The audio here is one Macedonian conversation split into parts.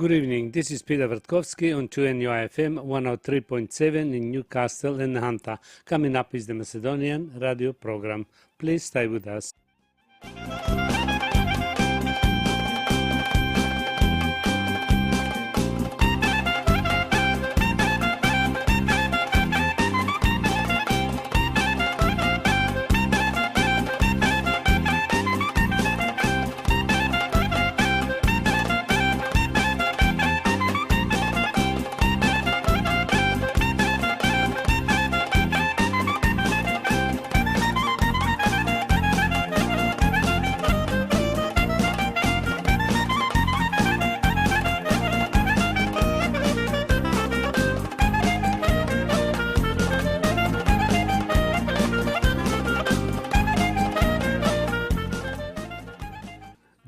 Good evening. This is Peter Vertkovsky on 2NUI-FM 103.7 in Newcastle and Hunter. Coming up is the Macedonian radio program. Please stay with us.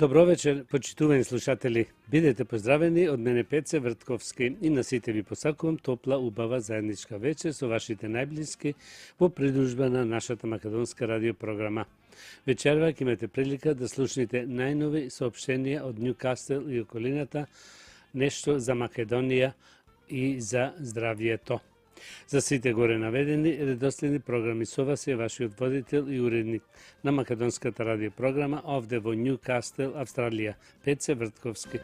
Добро вечер, почитувани слушатели. Бидете поздравени од мене Пеце Вртковски и на сите ви посакувам топла, убава заедничка вечер со вашите најблиски во придружба на нашата македонска радиопрограма. Вечерва ќе имате прилика да слушнете најнови соопштенија од Ньюкасл и околината, нешто за Македонија и за здравието. За сите горе наведени редоследни програми со вас е вашиот водител и уредник на македонската радиопрограма овде во Ньюкасл, Австралија, Пеце Вртковски.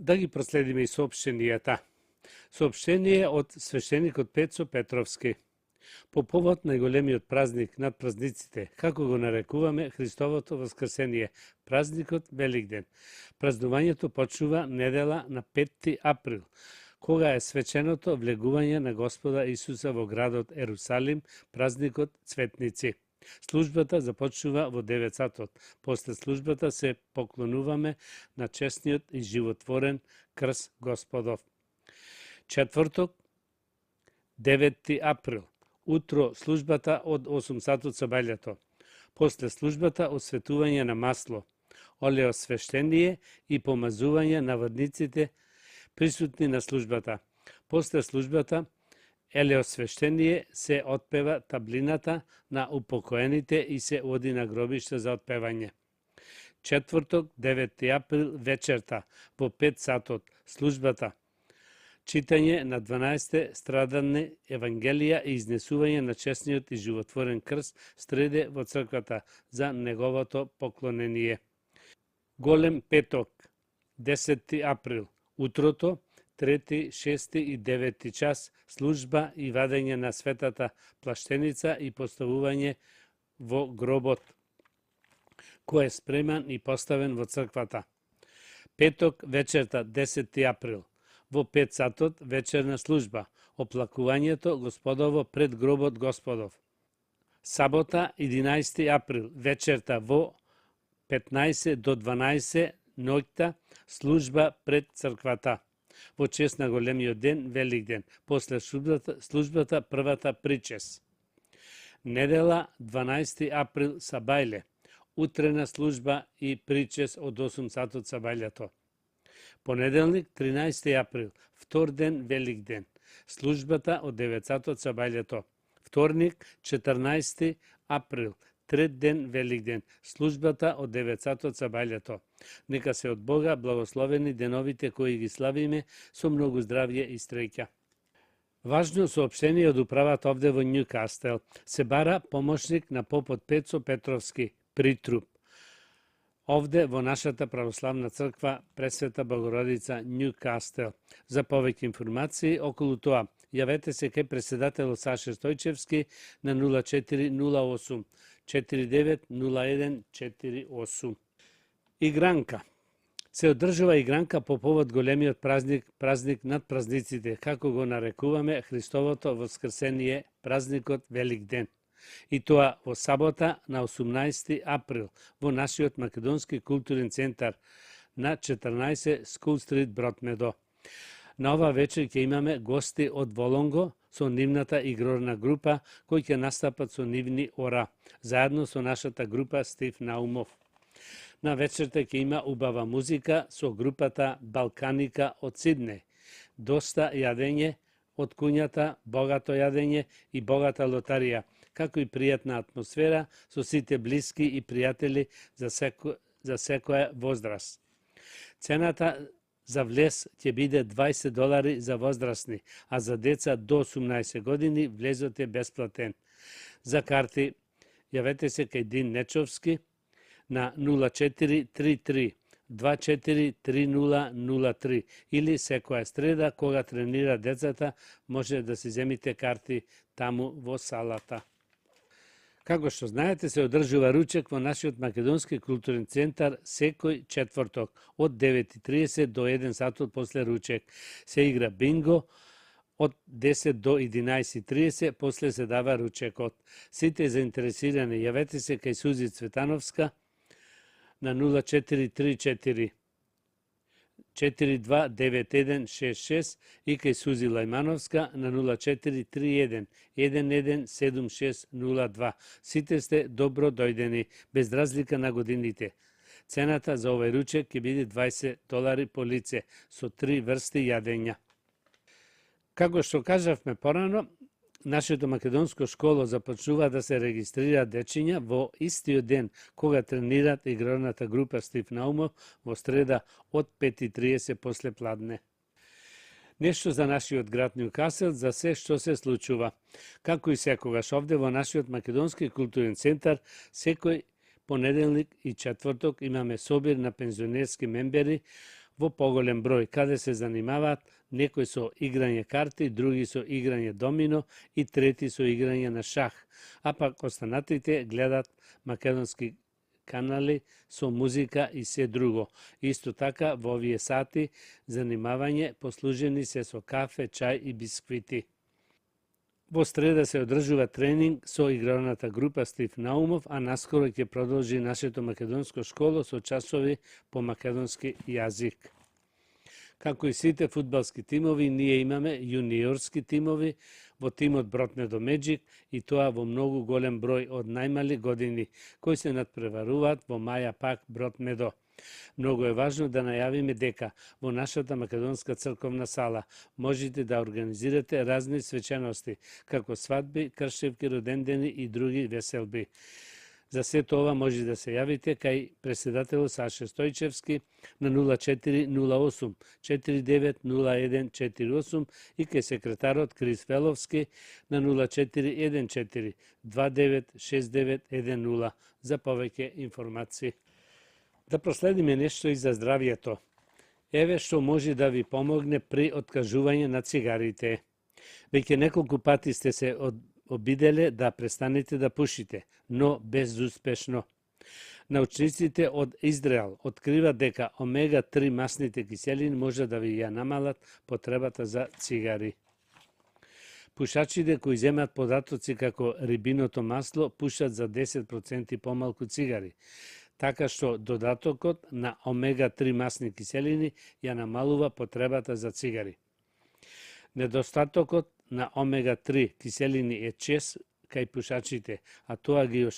Да ги проследиме и соопштенијата. Соопштение од свештеникот Пецо Петровски. По повод најголемиот празник над празниците, како го нарекуваме Христовото воскресение, празникот Великден. Празнувањето почнува недела на 5 април, кога е свеченото влегување на Господа Исуса во градот Ерусалим, празникот Цветници. Службата започнува во 9 сатот. После службата се поклонуваме на честниот и животворен крст Господов. Четврток, 9 април. Утро службата од 8 сатот сабајлето. После службата осветување на масло, олеосвештение и помазување на водниците присутни на службата. После службата елеосвештение се отпева таблината на упокоените и се оди на гробиште за отпевање. Четврток, 9 април, вечерта, во 5 сатот, службата. Читање на 12 страдани Евангелија и изнесување на честниот и животворен крст среде во црквата за неговото поклонение. Голем петок, 10 април, утрото, 3, 6 и 9 час, служба и вадење на светата плаштеница и поставување во гробот, кој е спреман и поставен во црквата. Петок, вечерта, 10 април, во 5 сатот, вечерна служба, оплакувањето Господово пред гробот Господов. Сабота, 11 април, вечерта, во 15 до 12 ноќта, служба пред црквата. Во чест на големиот ден, Велик ден, после службата првата причес. Недела, 12 април, сабајле, утрена служба и причес од 8 сатот сабајлето. Понеделник, 13 април, втор ден, Велик ден, службата од 9 сатот сабајлето. Вторник, 14 април, трет ден, Велик ден, службата од 9 сатот сабајлето. Нека се од Бога благословени деновите кои ги славиме со многу здравје и среќа. Важно соопштение од управата овде во Њукастел. Се бара помошник на попот Пецо Петровски, притруп. Овде во нашата православна црква Пресвета Богородица Њукастел. За повеќе информации околу тоа, јавете се кај председателот Саше Стојчевски на 0408 490148. Игранка. Се одржува игранка по повод големиот празник над празниците, како го нарекуваме Христовото воскресение, празникот Велик ден. И тоа во сабота на 18 април во нашиот Македонски културен центар на 14 School Street Бродмедо. На ова вечер ќе имаме гости од Волонго со нивната игрорна група кои ќе настапат со нивни ора, заедно со нашата група Стив Наумов. На вечерта ќе има убава музика со групата Балканика од Сиднеј. Доста јадење од куњата, богато јадење и богата лотарија, како и пријатна атмосфера со сите блиски и пријатели за секоја возраст. Цената за влез ќе биде $20 за возрастни, а за деца до 18 години влезот е бесплатен. За карти јавете се кај Дин Нечовски на 0433 243003 или секоја среда кога тренира децата може да си земите карти таму во салата. Како што знаете, се одржува ручек во нашиот Македонски културен центар секој четврток од 9:30 до 1 сатот после ручек. Се игра бинго од 10 до 11:30, после се дава ручекот. Сите заинтересирани јавете се кај Сузи Цветановска на 0434 429166 и кај Сузи Лајмановска на 0431 117602. Сите сте добро дојдени, без разлика на годините. Цената за овој ручек ќе биде $20 по лице, со 3 врсти јадења. Како што кажавме порано, нашето македонско школо започнува да се регистрира дечиња во истиот ден кога тренираат игрорната група Стив Наумов во среда од 5:30 после пладне. Нешто за нашиот град Њукасел, за се што се случува. Како и секогаш овде во нашиот Македонски културен центар, секој понеделник и четврток имаме собир на пензионерски мембери во поголем број, каде се занимаваат некои со играње карти, други со играње домино и трети со играње на шах, а пак останатите гледат македонски канали со музика и се друго. Исто така во овие сати занимавање послужени се со кафе, чај и бисквити. Во среда се одржува тренинг со игрорната група Стив Наумов, а наскоро ќе продолжи нашето македонско школо со часови по македонски јазик. Како и сите фудбалски тимови, ние имаме јуниорски тимови во тимот Бротмедо Меджик и тоа во многу голем број од најмали години, кои се надпреваруваат во Маја Пак Бротмедо. Многу е важно да најавиме дека во нашата македонска црковна сала можете да организирате разни свечености, како свадби, кршевки, родендени и други веселби. За сето ова може да се јавите кај председателот Саше Стојчевски на 0408 490148 и кај секретарот Крис Веловски на 0414 296910 за повеќе информации. Да проследиме нешто и за здравието. Еве што може да ви помогне при откажување на цигарите. Веќе неколку пати сте се обиделе да престанете да пушите, но безуспешно. Научниците од Израел откриваат дека омега-3 масните киселини може да ви ја намалат потребата за цигари. Пушачите кои земат податоци како рибиното масло пушат за 10% помалку цигари, така што додатокот на омега-3 масни киселини ја намалува потребата за цигари. Недостатокот на омега-3 киселини е чест кај пушачите, а тоа ги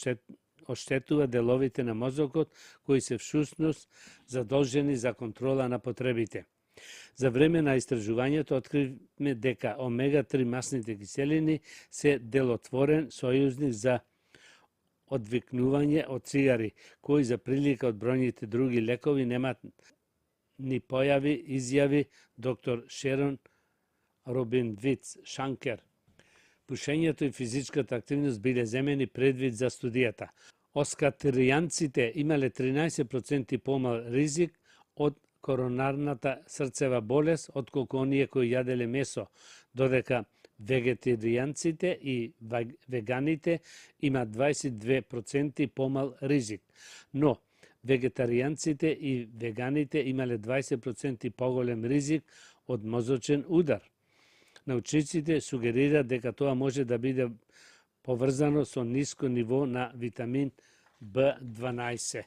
оштетува деловите на мозокот кои се всушност задолжени за контрола на потребите. За време на истражувањето откривме дека омега-3 масните киселини се делотворен сојузник за одвикнување од цигари, кои за прилика од бројните други лекови немаат ни појави, изјави доктор Шерон Робинвиц Шанкер. Пушењето и физичката активност биле земени предвид за студијата. Оскатријанците имале 13% помал ризик од коронарната срцева болест отколку оние кои јаделе месо, додека вегетаријанците и веганите имаат 22% помал ризик. Но вегетаријанците и веганите имале 20% поголем ризик од мозочен удар. Научниците сугерираат дека тоа може да биде поврзано со ниско ниво на витамин B12.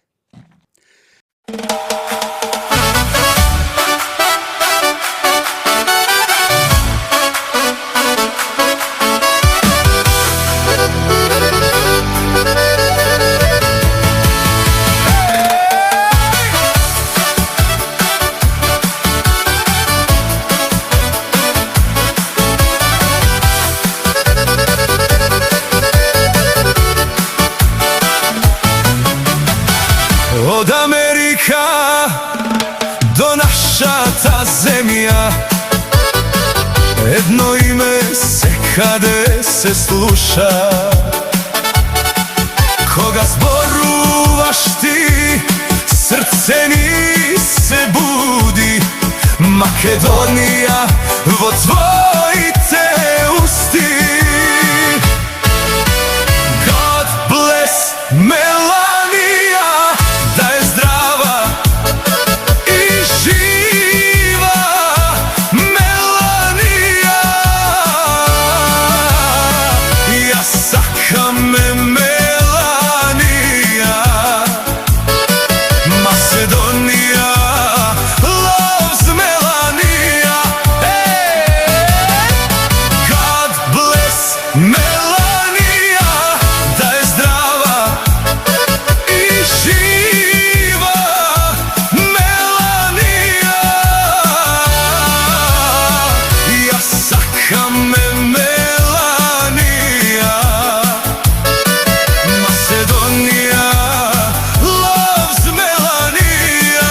Од Америка до нашата земја едно име секаде се слуша. Кога зборуваш ти, срце ни се буди. Македонија во твоите усти. God bless Melania, да е здрава и жива Меланија. Јас сакам Меланија. Macedonија loves Melania. God bless Melania, да е здрава и жива Меланија. Јас сакам Меланија. Macedonија loves Melania.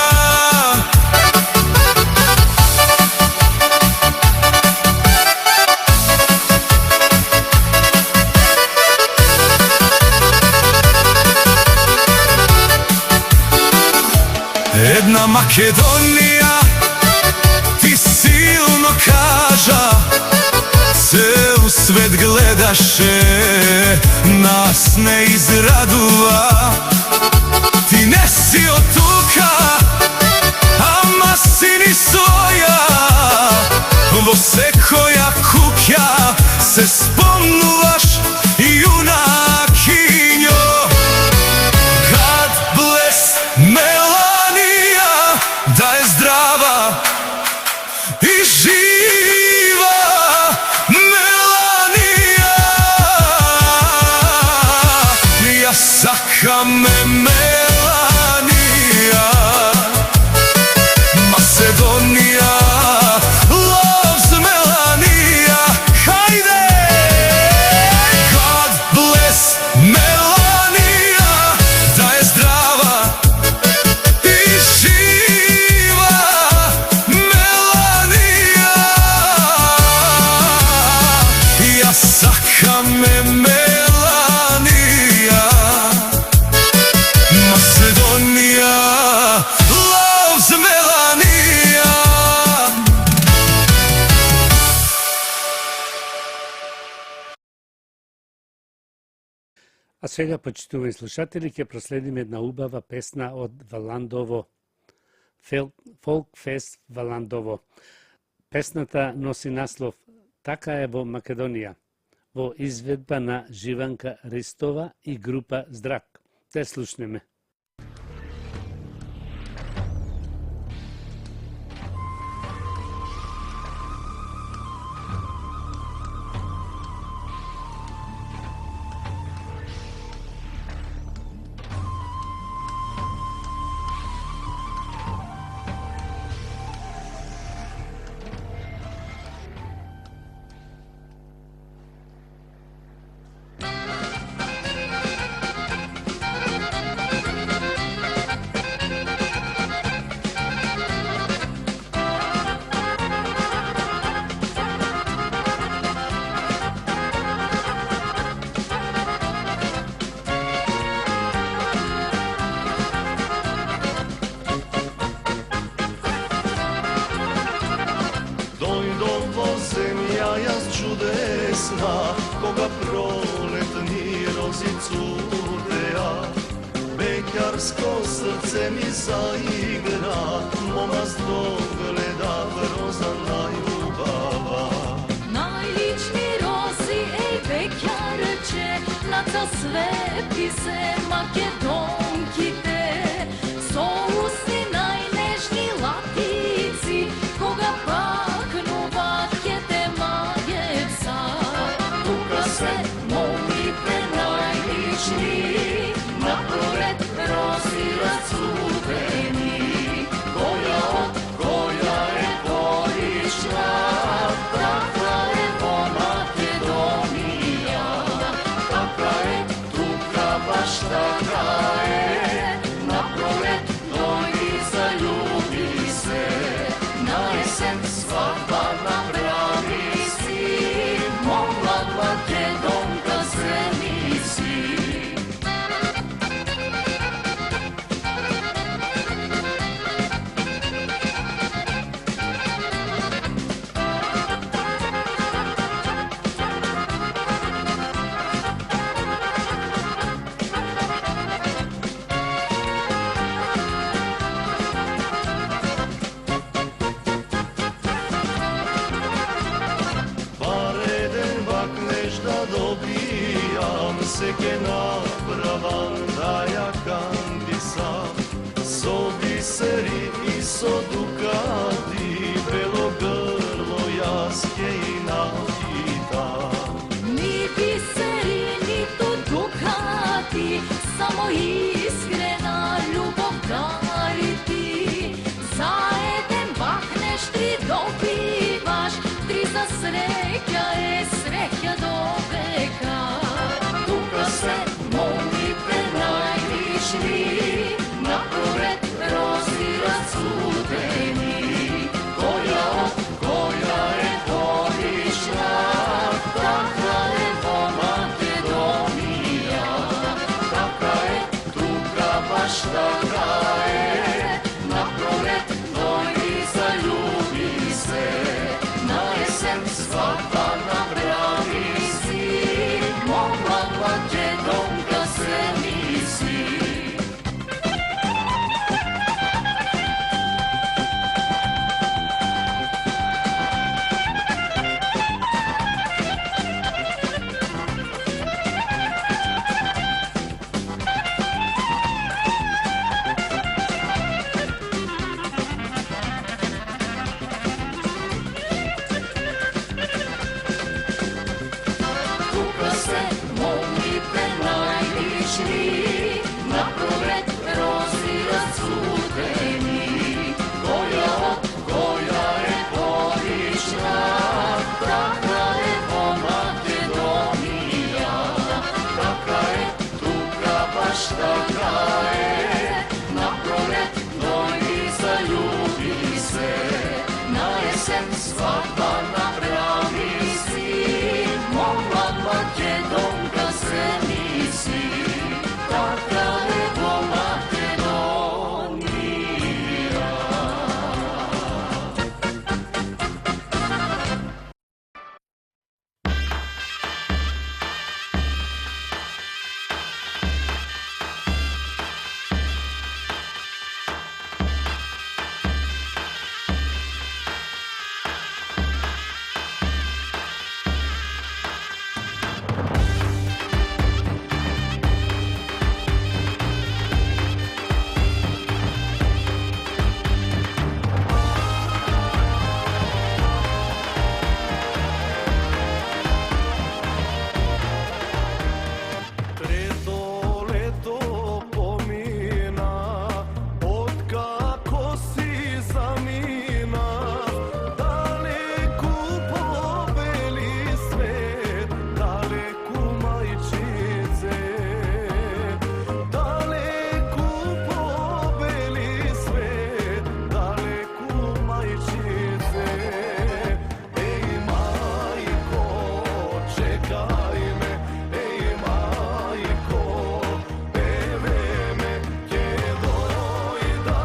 Една Македонија ти силно кажа, цел свет гледаше, нас не израдува. Ти не си од тука, ама си ни своја. Во секоја куќа се спомнуваш јунакињо. God bless Melania, да е здрава Ма сака ме Меланија, Македонија, loves Меланија. А сега, почитувани слушатели, ќе проследиме една убава песна од Валандово, Фолкфест Валандово. Песната носи наслов "Така е во Македонија", во изведба на Живанка Ристова и група Здрак. Те слушнеме. Кога пролетни рози цутеа, беќарско срце ми заигра, момас догледа роза најубава. Најлични рози, еј беќарче, наца свети се македонките, со усни најнежни латици, кога пакнуваат ќе те магеца. Тука се момите најлични, напред рози рацутени, која од која е полична, така е во Македонија, така е тука баш така е, напред дојди залюби се, на есен свадба направи си, момлад македонка земи си. Се ке направам да ја кандисам, со бисери и со дукати, бело грло јас ке и напитам. Ни бисери, ниту дукати, само искрена љубов дари ти. За еден бахнеш, три добиваш, три за среќа е среќа до века. Се момите најлични, напред рози рацутени, čekaj me, ej majko, vreme će dojda,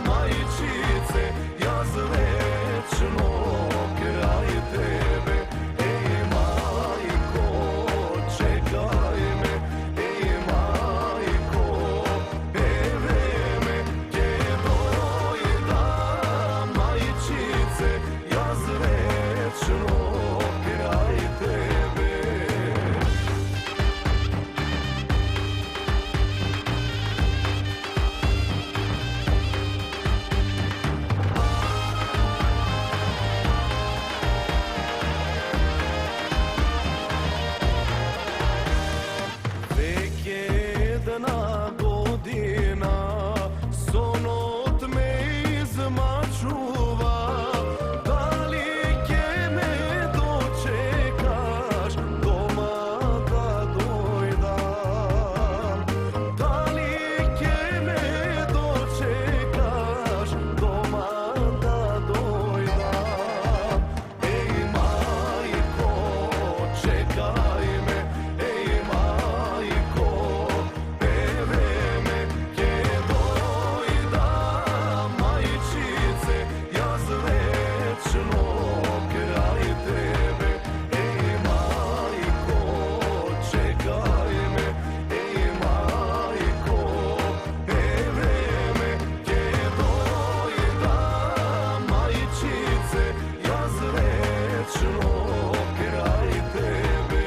majčice, ja zvečno kraj tebe, ej majko, čekaj me, ej majko, vreme će dojda, majčice, ja zvečno kraj tebe. Vek jedna godina sonot me izmačuva, da li će me dočekaš doma da dojdam, da li će me dočekaš doma da dojdam, ej majko, čekaj me, ej majko, vreme će dojda, majčice, ja zvečno kraj tebe, ej majko, čekaj me, ej majko, vreme će dojda, majčice, ja zvečno kraj tebe.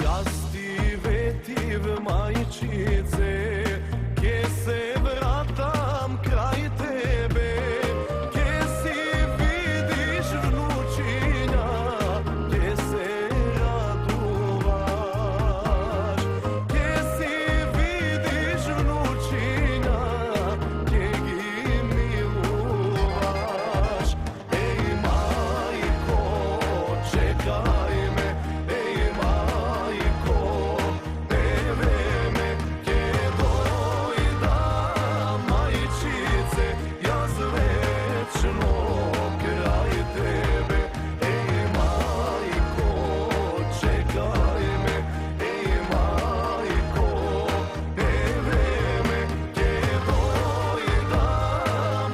Jaz ti vetiv, majčice, kje se vratam kraj tebe, kje si vidiš vnučinja, kje se raduvaš, kje si vidiš vnučinja, kje gi miluvaš, ej majko, čekaj me, ej majko, vreme će dojda, majčice, ja zvečno kraj tebe, ej majko, čekaj me, ej majko, vreme će dojda,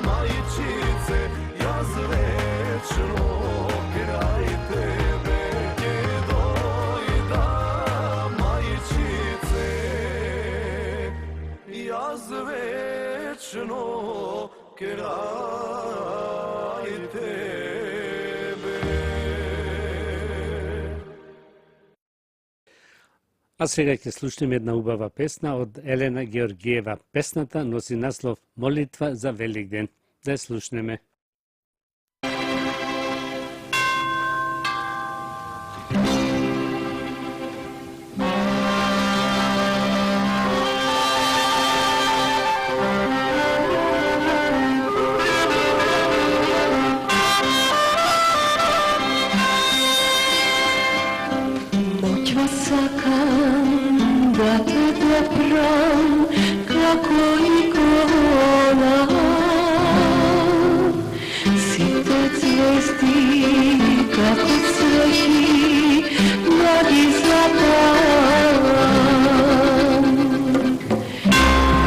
majčice, ja zvečno kraj tebe, će dojda, majčice, ja zvečno kraj tebe. А сега ќе слушнеме една убава песна од Елена Георгиева. Песната носи наслов Молитва за Великден. Да ја слушнеме. Moćva sakam da te dopram kako ikona, site zvijezdi kako cveći mladi zapam,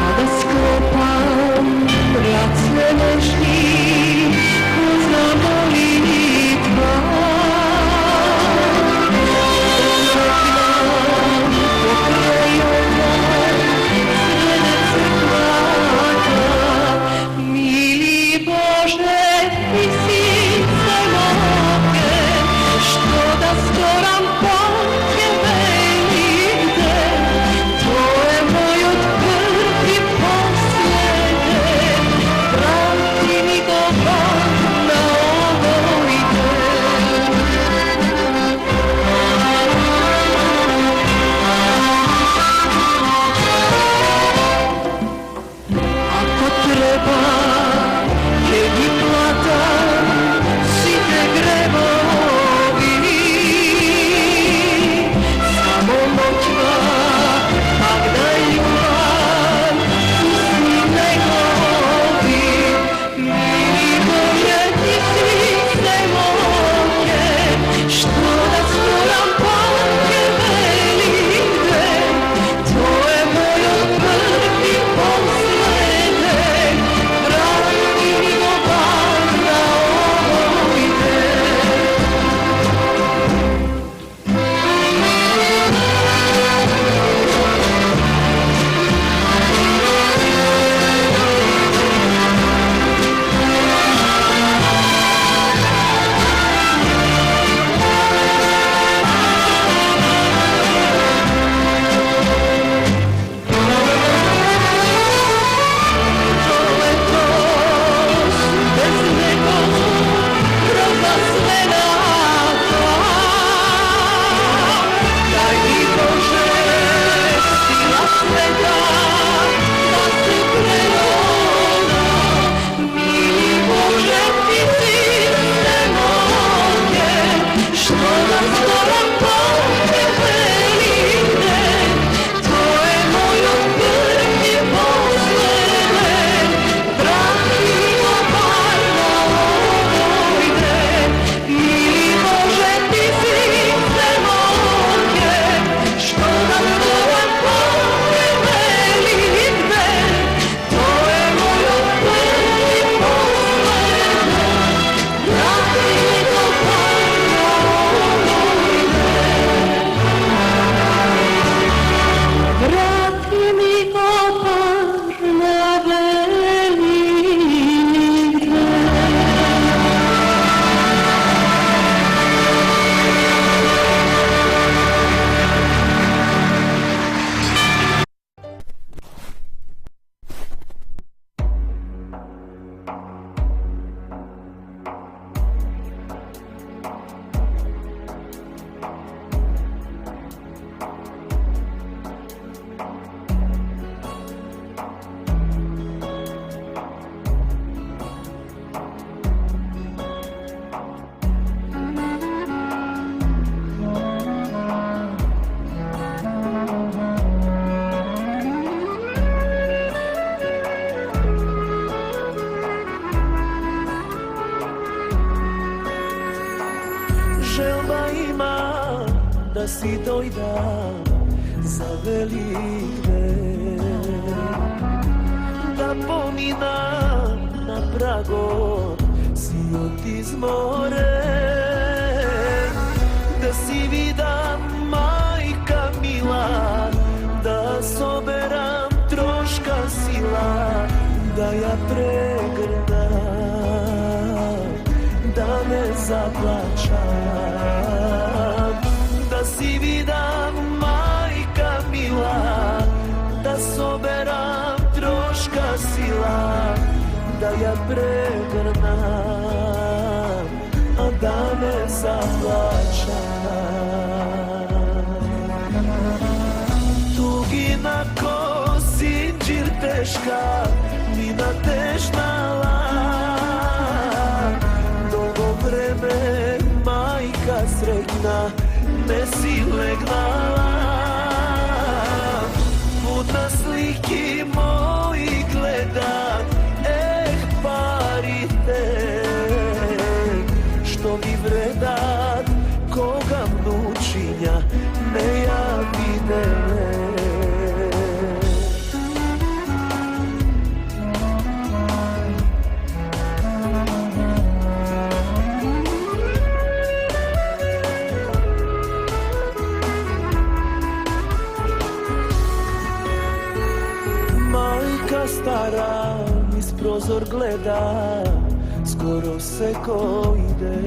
kada sklopam race nežni za molitva. Mili Bože, ti si sve moge, što da storam po Tebe Što nam skoro pođe velik den, to je moj prvi poslednji. Vratimo bar na ovoj den, mili Bože ti si svemoge. Što nam skoro pođe velik den, to je moj prvi poslednji. Vratimo bar na ovoj den. Vrati mi opar na velik den. Želba ima da si dojda za velik den, da pomina na prago si izmoren, da si vida majka mila, da soberam troška sila, da ja pregrnam, da ne zaplačam, da si vida majka mila, da soberam troška sila, da ja pregrnam, a da ne zaplačam. Tugina ko sinđir teška, mina tešnala, dugo vreme majka sretna ne si legnala. Put na sliki moji gledam, parite, što mi vredat koga mnučinja ne ja videle. Majka stara iz prozor gleda, skoro se ko ide.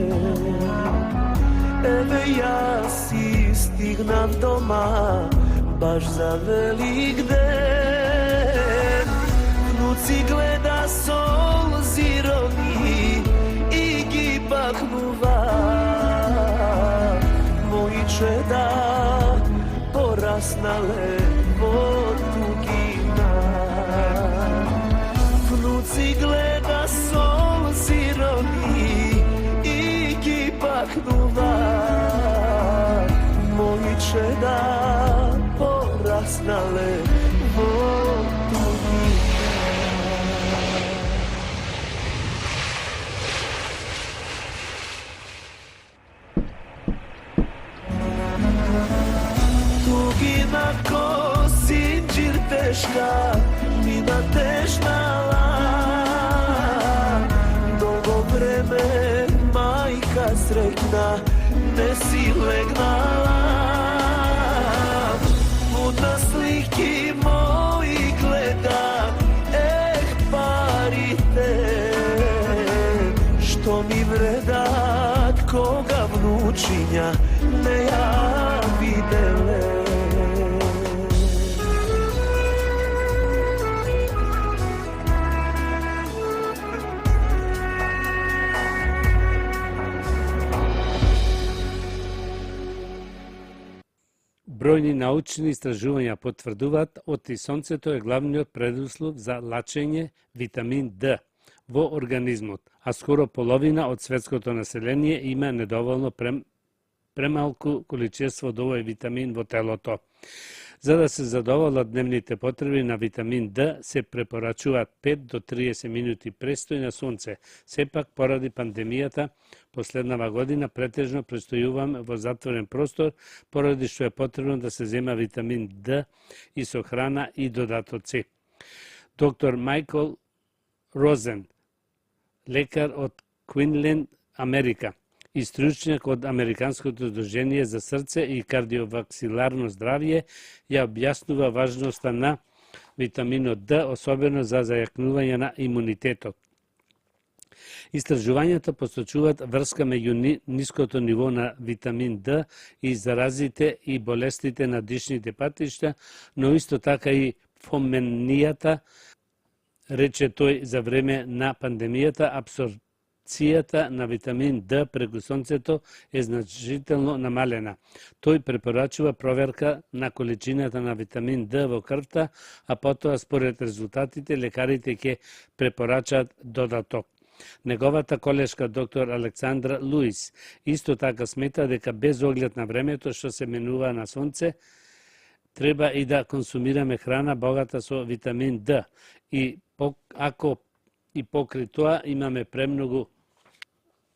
Eve ja si stignam doma, baš za velik den. Vnuci gleda sol zirovi i gibahnuva. Moji čeda porasnale od tugina. Vnuci gleda sol zirovi i gibahnuva. Moji čeda porasnale od tugina. Tugina ko sinđir teška, mina tešnala. Dugo vreme majka sretna ne si legnala. Put na sliki moji gledam, parite, što mi vredat koga vnučinja ne ja videle. Бројни научни истражувања потврдуваат оти сонцето е главниот предуслов за лачење витамин Д во организмот, а скоро половина од светското население има недоволно премалку количество од овој витамин во телото. За да се задоволат дневните потреби на витамин Д, се препорачуваат 5 до 30 минути престој на сонце. Сепак, поради пандемијата, последнава година претежно престојуваме во затворен простор, поради што е потребно да се зема витамин Д и со храна и додатоци. Доктор Майкл Розен, лекар од Квинленд, Америка, и стручњак од Американското здружение за срце и кардиоваксиларно здравје, ја објаснува важноста на витаминот Д, особено за зајакнување на имунитетот. Истражувањата посочуваат врска меѓу ниското ниво на витамин Д и заразите и болестите на дишните патишта, но исто така и фоменијата, рече тој за време на пандемијата, абсорбцијата на витамин Д преку сонцето е значително намалена. Тој препорачува проверка на количината на витамин Д во крвта, а потоа според резултатите лекарите ќе препорачаат додаток. Неговата колешка доктор Александра Луис исто така смета дека без оглед на времето што се менува на сонце, треба и да консумираме храна богата со витамин Д и ако и покрај тоа имаме премногу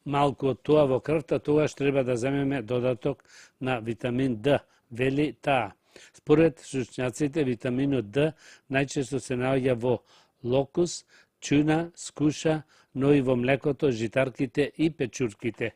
малку од тоа во крвта, тогаш треба да земеме додаток на витамин Д, вели таа. Според stručњаците, витаминот Д најчесто се наоѓа во локус, чуна, скуша, но и во млекото, житарките и печурките.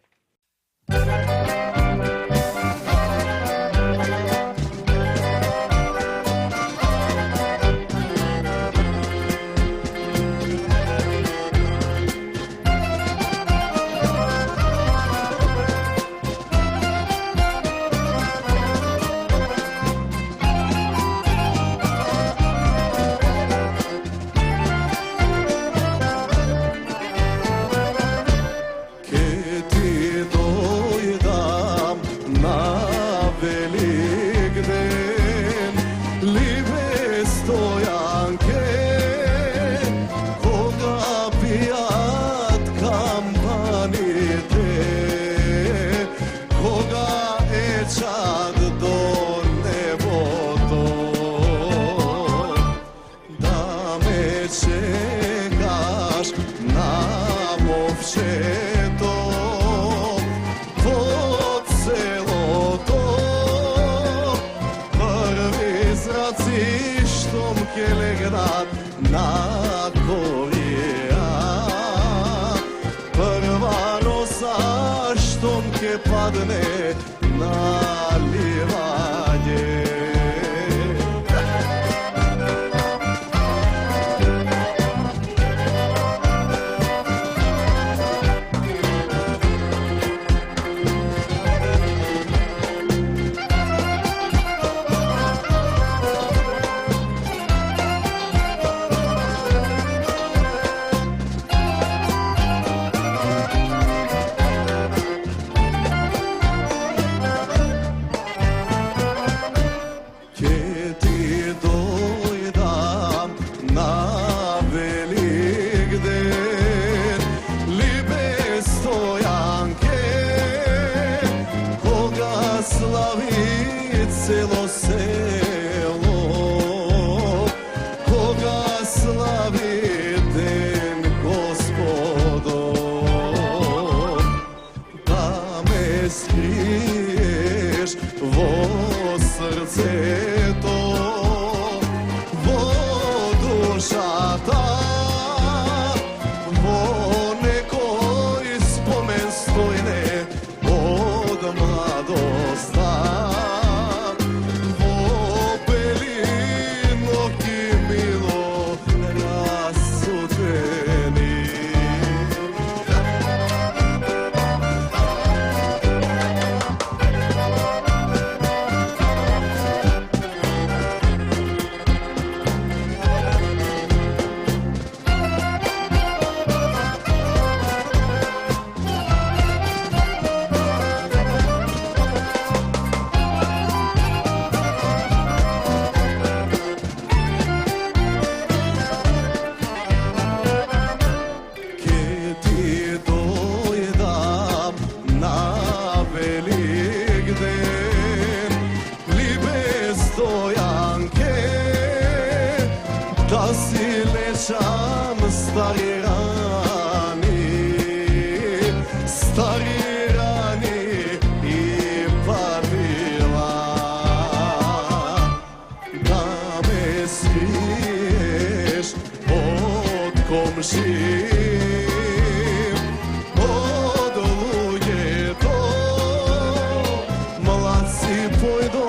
dojdo,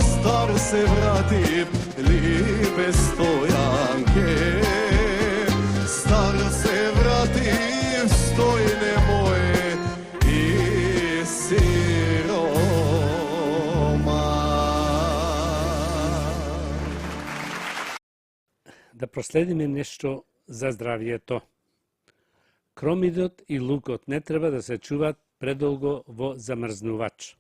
star se vrati, lipe stojanke. Star se vrati, stojne moje i siroma. Да проследиме нешто за здравието. Кромидот и лукот не треба да се чуваат предолго во замрзнувач.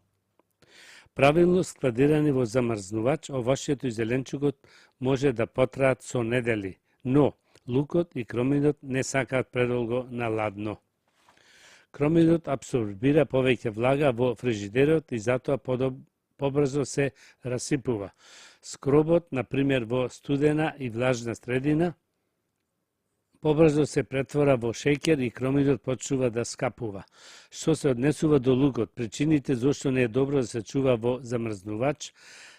Правилно складирани во замрзнувач, овошјето и зеленчукот може да потраат со недели, но лукот и кромидот не сакаат предолго на ладно. Кромидот абсорбира повеќе влага во фрижидерот и затоа побрзо се расипува. Скробот, например, во студена и влажна средина, побрзо се претвора во шеќер и кромидот почнува да скапува. Што се однесува до лукот, причините зошто не е добро да се чува во замрзнувач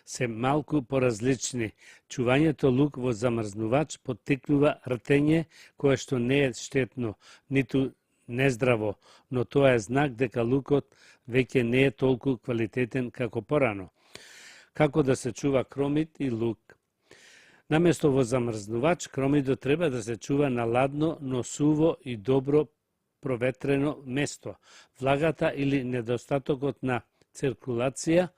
се малку поразлични. Чувањето лук во замрзнувач поттикнува ртење, кое што не е штетно, ниту нездраво, но тоа е знак дека лукот веќе не е толку квалитетен како порано. Како да се чува кромид и лук? Наместо во замрзнувач, кромидот треба да се чува на ладно, но суво и добро проветрено место. Влагата или недостатокот на циркулација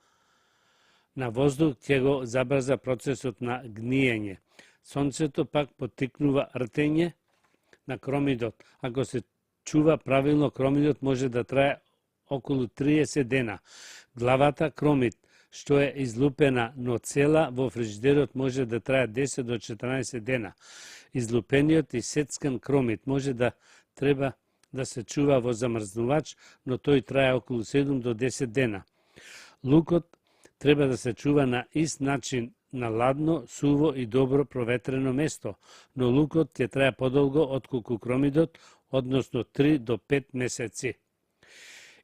на воздух ќе го забрза процесот на гниење. Сонцето пак поттикнува ртење на кромидот. Ако се чува правилно, кромидот може да трае околу 30 дена. Главата кромид, што е излупена, но цела во фрижидерот, може да трае 10 до 14 дена. Излупениот и сецкан кромид може да треба да се чува во замрзнувач, но тој трае околу 7 до 10 дена. Лукот треба да се чува на ист начин, на ладно, суво и добро проветрено место, но лукот ќе трае подолго отколку кромидот, односно 3 до 5 месеци.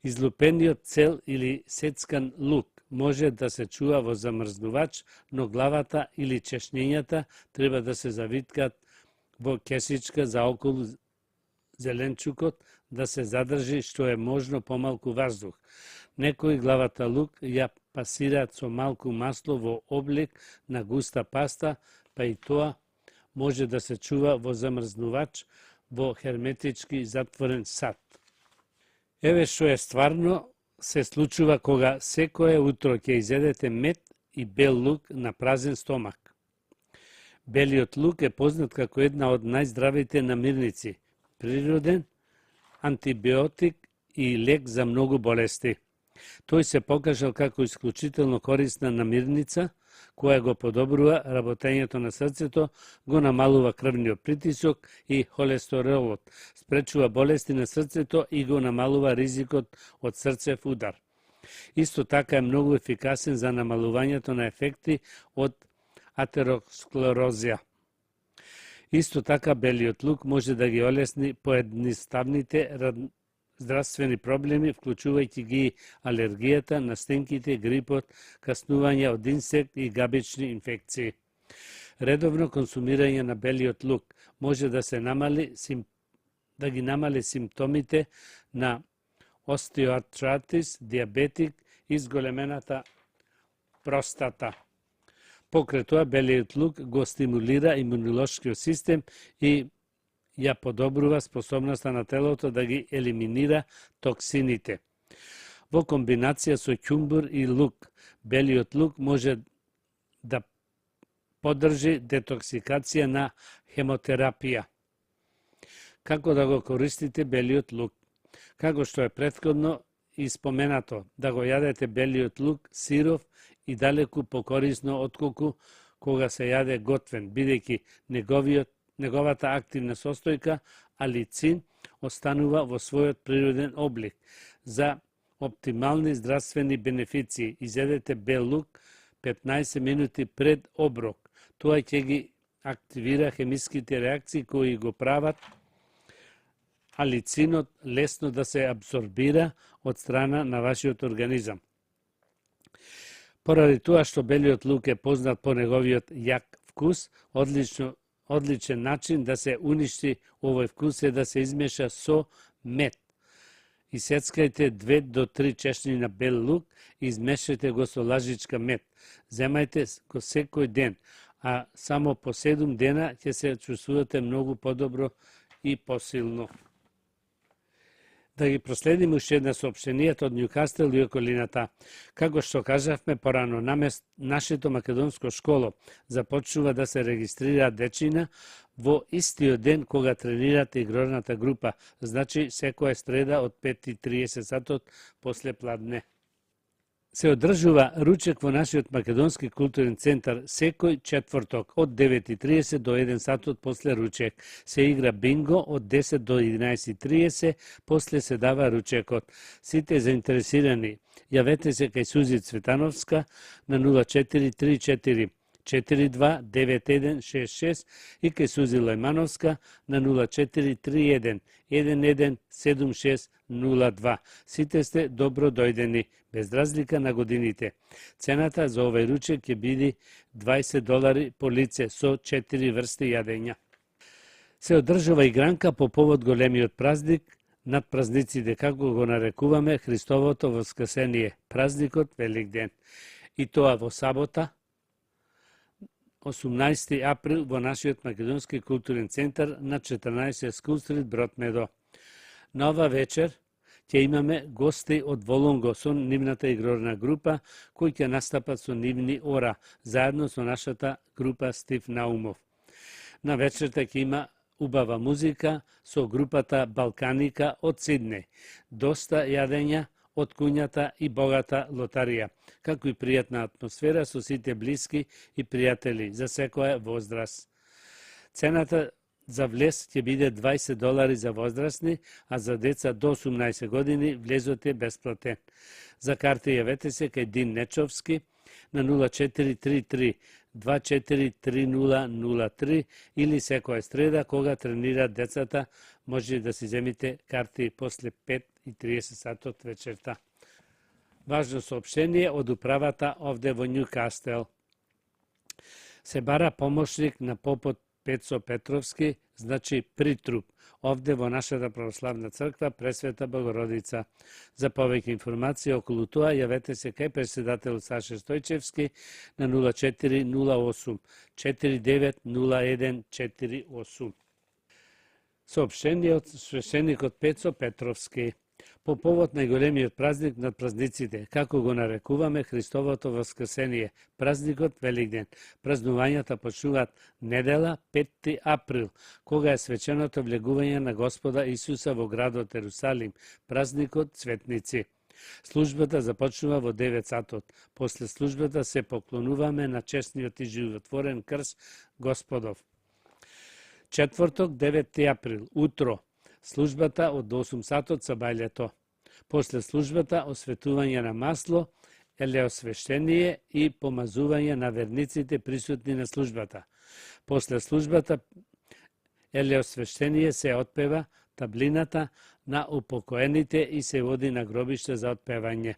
Излупениот цел или сецкан лук може да се чува во замрзнувач, но главата или чешњењата треба да се завиткат во кесичка за околу зеленчукот, да се задржи што е можно помалку воздух. Некои главата лук ја пасираат со малку масло во облик на густа паста, па и тоа може да се чува во замрзнувач во херметички затворен сад. Еве што е стварно се случува кога секое утро ќе изедете мед и бел лук на празен стомак. Белиот лук е познат како една од најздравите намирници, природен антибиотик и лек за многу болести. Тој се покажал како исклучително корисна намирница, која го подобрува работењето на срцето, го намалува крвниот притисок и холестеролот, спречува болести на срцето и го намалува ризикот од срцев удар. Исто така е многу ефикасен за намалувањето на ефекти од атеросклерозија. Исто така белиот лук може да ги олесни поедноставните здравствени проблеми, вклучувајќи ги алергијата, настенките, грипот, каснување од инсект и габични инфекции. Редовно консумирање на белиот лук може да се ги намали симптомите на остеоартритис, диабетик и зголемената простата. Покрај тоа, белиот лук го стимулира имунолошкиот систем и ја подобрува способноста на телото да ги елиминира токсините. Во комбинација со ќумбур и лук, белиот лук може да поддржи детоксикација на хемотерапија. Како да го користите белиот лук? Како што е претходно и споменато, да го јадете белиот лук сиров и далеку покорисно отколку кога се јаде готвен, бидејќи неговата активна состојка, алицин, останува во својот природен облик. За оптимални здравствени бенефиции, изедете бел лук 15 минути пред оброк. Тоа ќе ги активира хемиските реакции кои го прават алицинот лесно да се абсорбира од страна на вашиот организам. Поради тоа што белиот лук е познат по неговиот јак вкус, одличен начин да се уништи овој вкус е да се измеша со мед. Исецкајте 2 до 3 чешни на бел лук и измешајте го со лажичка мед. Земајте го секој ден, а само по 7 дена ќе се чувствувате многу подобро и посилно. Да ги проследиме уште една соопштенијата од Њукастел и околината. Како што кажавме порано, нашето македонско школо започнува да се регистрираат дечина во истиот ден кога тренираат игрорната група, значи секоја среда од 5:30 сатот после пладне. Се одржува ручек во нашиот македонски културен центар секој четврток од 9:30 до 1 сатот после ручек. Се игра бинго од 10 до 11:30, после се дава ручекот. Сите заинтересирани, јавете се кај Сузи Цветановска на 0434 429166 и кај Сузи Лајмановска на 0431 117602. Сите сте добро дојдени, без разлика на годините. Цената за овој ручек ќе биде $20 по лице со 4 врсти јадења. Се одржува игранка по повод големиот празник над празниците, како го нарекуваме Христовото воскресение, празникот Великден. И тоа во сабота, 18 април во нашиот македонски културен центар на 14 School Street, Бродмедо. На ова вечер ќе имаме гости од Волонго со нивната игрорна група, кои ќе настапат со нивни ора, заедно со нашата група Стив Наумов. На вечерта ќе има убава музика со групата Балканика од Сиднеј, доста јадења од куњата и богата лотарија, како и пријатна атмосфера со сите блиски и пријатели за секоја возраст. Цената за влез ќе биде $20 за возрастни, а за деца до 18 години влезот е бесплатен. За карти јавете се кај Дин Нечовски на 0433 243003 или секоја среда кога тренираат децата, може да си земите карти после 5:30 сатот вечерта. Важно соопштение од управата овде во Њукастел. Се бара помошник на попот Пецо Петровски, значи притруп, овде во нашата православна црква Пресвета Богородица. За повеќе информации околу тоа јавете се кај председател Саше Стојчевски на 0408 490148. Соопштение од свещеникот Пецо Петровски. По повод најголемиот празник над празниците, како го нарекуваме Христовото воскресение, празникот Великден. Празнувањата почнуваат недела 5 април, кога е свеченото влегување на Господа Исуса во градот Ерусалим, празникот Цветници. Службата започнува во 9 сатот. После службата се поклонуваме на честниот и животворен крст Господов. Четврток, 9 април, утро, службата од 8 сатот са бајлето. После службата осветување на масло, елеосвештение и помазување на верниците присутни на службата. После службата елеосвештение се отпева таблината на упокоените и се води на гробиште за отпевање.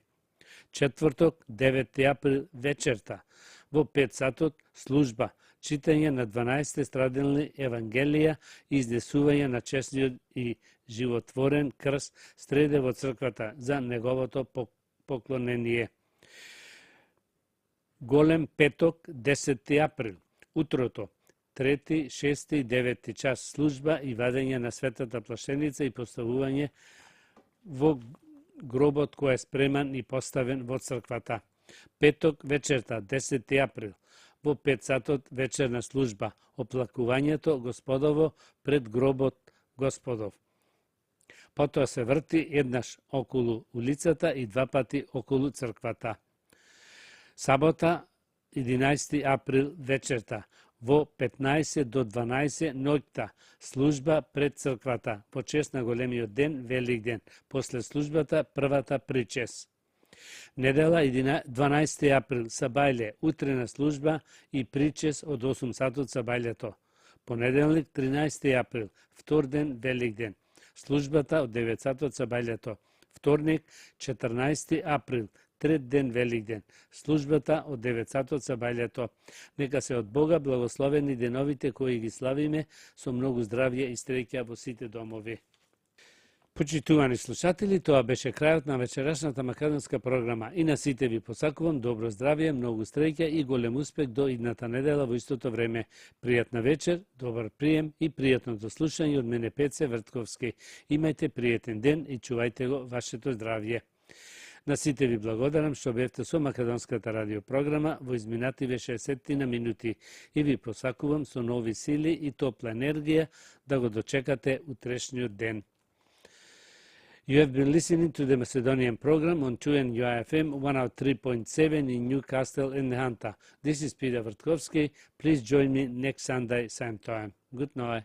Четврток, 9 април, вечерта, во 5 сатот служба, читање на 12 страдални евангелија и изнесување на честниот и животворен крст среде во црквата за неговото поклонение. Голем петок, 10 април, утрото, 3, 6 и 9 час служба и вадење на светата плашеница и поставување во гробот кој е спреман и поставен во црквата. Петок вечерта, 10 април, во 5 сатот вечерна служба, оплакувањето Господово пред гробот Господов. Потоа се врти еднаш околу улицата и 2 пати околу црквата. Сабота, 11 април вечерта, во 15 до 12 ноќта, служба пред црквата, по чест на големиот ден, Великден, после службата првата причес. Недела 12 април сабајле, утрена служба и причес од 8 сатот сабајлето. Понеделник 13 април, втор ден Великден, службата од 9 сатот сабајлето. Вторник 14 април, трет ден Великден, службата од 9 сатот сабајлето. Нека се од Бога благословени деновите кои ги славиме со многу здравје и среќа во сите домови. Почитувани слушатели, тоа беше крајот на вечерашната македонска програма и на сите ви посакувам добро здравје, многу среќа и голем успех до идната недела во истото време. Пријатна вечер, добар прием и пријатно дослушање од мене Пеце Вртковски. Имајте пријатен ден и чувајте го вашето здравје. На сите ви благодарам што бевте со македонската радиопрограма во изминативе 60 на минути и ви посакувам со нови сили и топла енергија да го дочекате утрешниот ден. You have been listening to the Macedonian program on 2NUIFM 103.7 in Newcastle and Nehanta. This is Peter Vrtkovski. Please join me next Sunday, same time. Good night.